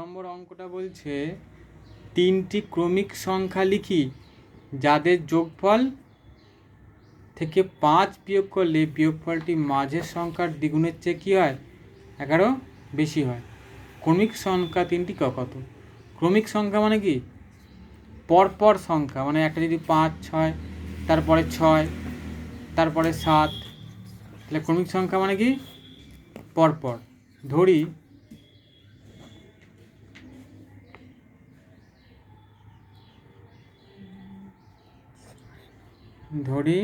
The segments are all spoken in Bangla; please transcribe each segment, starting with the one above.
নম্বর অঙ্কটা বলছে তিনটি ক্রমিক সংখ্যা লিখি যাদের যোগফল থেকে 5 বিয়োগ করলে বিয়োগফলটি মাঝের সংখ্যার দ্বিগুণের চেয়ে কী হয় 11 বেশি হয়। ক্রমিক সংখ্যা তিনটি কত? ক্রমিক সংখ্যা মানে কি পরপর সংখ্যা, মানে একটা যদি 5 6 তারপরে 6 তারপরে 7, তাহলে ক্রমিক সংখ্যা মানে কি পরপর। ধরি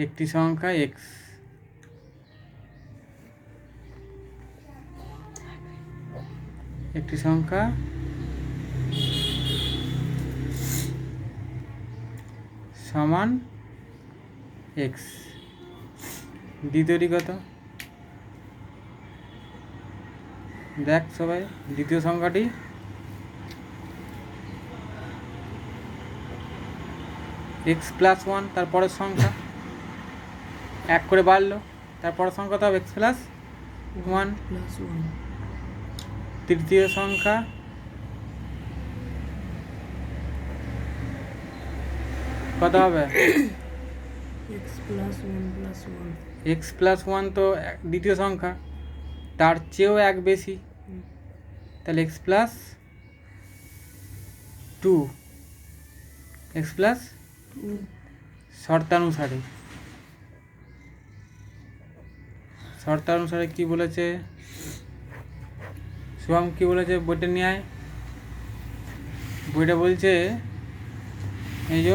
একটি সংখ্যা x, একটি সংখ্যা সমান x, দ্বিতীয়টি কত? দেখ সবাই, দ্বিতীয় সংখ্যাটি x প্লাস 1, তারপরের সংখ্যা এক করে বাড়লো, তারপরের সংখ্যা তো হবে x প্লাস 1। তৃতীয় সংখ্যা কত হবে? x প্লাস 1 তো দ্বিতীয় সংখ্যা, তার চেয়েও এক বেশি, তাহলে x প্লাস 2, x প্লাস শর্তানুসারে কি বলেছে শুভম, কি বলেছে বইটা নিয়ে আয়। বইটা বলছে এই যে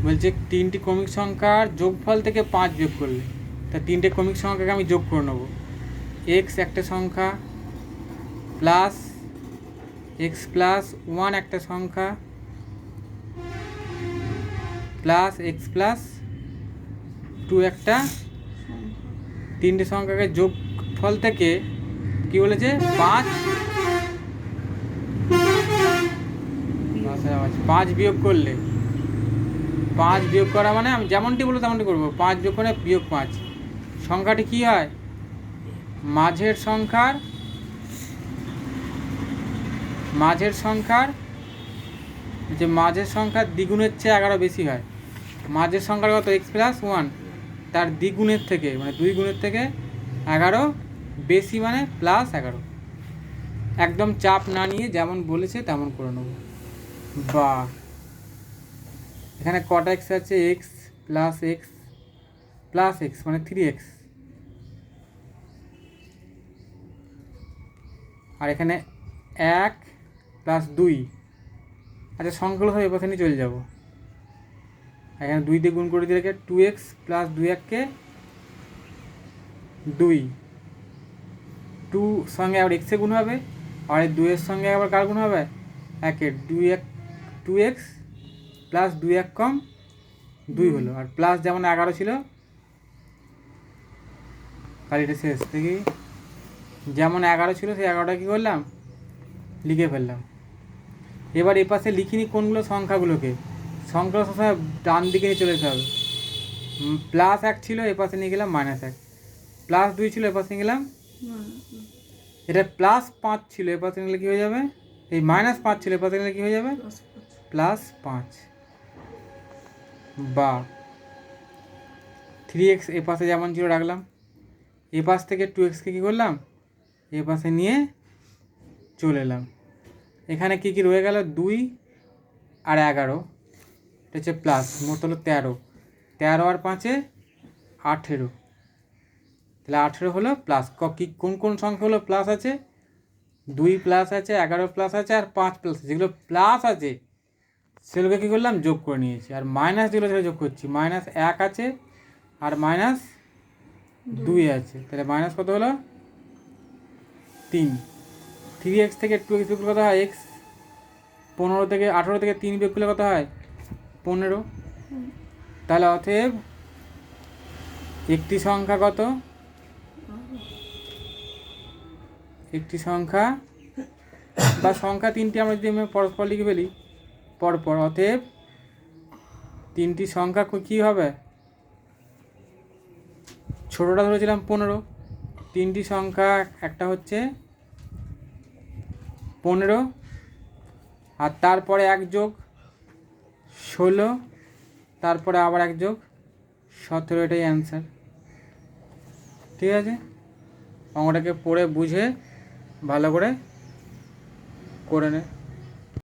বলছে তিনটি ক্রমিক সংখ্যার যোগফল থেকে 5 বিয়োগ করলে, তা তিনটে ক্রমিক সংখ্যাকে আমি যোগ করে নেব। x একটা সংখ্যা প্লাস x প্লাস 1 একটা সংখ্যা প্লাস x প্লাস 2 একটা, তিনটে সংখ্যাকে যোগফল থেকে কি বলেছে 5 বিয়োগ করলে, 5 বিয়োগ করা মানে আমি যেমনটি বলবো তেমনটি করবো। 5 বিয়োগ করে বিয়োগ 5, সংখ্যাটি কি হয় মাঝের সংখ্যার যে মাঝের সংখ্যার দ্বিগুণের চেয়ে 11 বেশি হয়। মাঝের সংখ্যার কত x প্লাস 1, তার দ্বিগুণের থেকে মানে 2 গুণের থেকে 11 বেশি, মানে প্লাস 11। একদম চাপ না নিয়ে যেমন বলেছে তেমন করে নেব। বা এখানে কটা x আছে? x প্লাস x মানে 3x, আর এখানে 1 প্লাস 2। আচ্ছা সংখ্যাগুলো সব এপাশে নিয়ে চলে যাবো। এখানে 2 দিয়ে গুণ করে দিলে 2x প্লাস 2 2 সঙ্গে আবার এক্সে গুণ হবে, আর এই 2 এর সঙ্গে আবার কার গুণ হবে? 1-এর। 2x প্লাস 2 কম 2 হলো, আর প্লাস যেমন 11 ছিল, কালিটা শেষ দেখি, যেমন 11 ছিল সেই 11টা কী করলাম লিখে ফেললাম। এবার এ পাশে লিখিনি কোনগুলো সংখ্যাগুলোকে, সংখ্যা সবসময় ডান দিকে নিয়ে চলে যেতে হবে। প্লাস 1 ছিল, এ পাশে নিয়ে গেলাম -1, প্লাস 2 ছিল, এ পাশে নিয়ে গেলাম, এটা প্লাস 5 ছিল, এ পাশে নিলে কী হয়ে যাবে? এই -5 ছিল, এ পাশে নিলে কী হয়ে যাবে? প্লাস 5। বা 3x এ পাশে যেমন ছিল রাখলাম, এ পাশ থেকে 2xকে কী করলাম এ পাশে নিয়ে চলে এলাম। এখানে কী কী রয়ে গেল? 2 আর 11, এটা হচ্ছে প্লাস, মোট হলো 13 আর 5-এ 18, তাহলে 18 হলো প্লাস। কোন সংখ্যা হলো প্লাস আছে? 2 প্লাস আছে, 11 প্লাস আছে, আর 5 প্লাস আছে। যেগুলো প্লাস আছে সেগুলোকে কী করলাম যোগ করে নিয়েছি, আর মাইনাস যেগুলো সেটা যোগ করছি। -1 আছে আর -2 আছে, তাহলে মাইনাস কত হলো? 3। 3x থেকে 2x বিয়োগ করলে কত হয়? x 18 থেকে 3 বিয়োগ করলে কত হয়? 15। তাহলে অতএব একটি সংখ্যা কত? একটি সংখ্যা বা সংখ্যা তিনটি আমরা যদি পরস্পর লিখে ফেলি পরপর, অতএব তিনটি সংখ্যা কী হবে? ছোটোটা ধরেছিলাম 15, তিনটি সংখ্যা, একটা হচ্ছে 15, আর তারপরে 1 যোগ 16, তারপরে আবার 1 যোগ 17, এটাই অ্যান্সার। ঠিক আছে, অঙ্কটাকে পড়ে বুঝে ভালো করে করে নে।